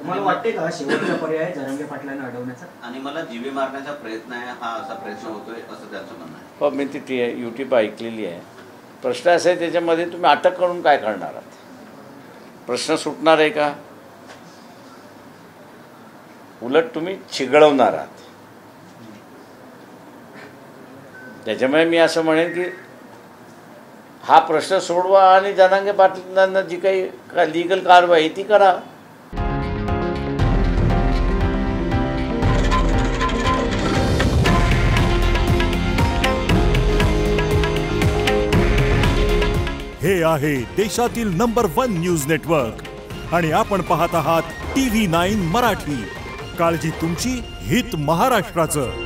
तुम्हाला वाटते का शेवटचा पर्याय जरांगे पाटलांना अडवण्याचा? आणि मला जीवे मारण्याचा प्रयत्न आहे, हा असा प्रयत्न होतोय असं त्यांचं म्हणणं आहे. हो, मी ती यूट्यूब ऐकलेली आहे. प्रश्न असा आहे त्याच्यामध्ये तुम्ही अटक करून काय करणार आहात? प्रश्न सुटणार आहे का? उलट तुम्ही चिघळवणार आहात. त्याच्यामुळे मी असं म्हणेन की हा प्रश्न सोडवा आणि जरांगे पाटलांना जी काही लीगल कारवाई ती करा. हे आहे देशातील नंबर 1 न्यूज नेटवर्क आणि आपण पाहत आहात TV9 मराठी. काळजी तुमची, हित महाराष्ट्राचं.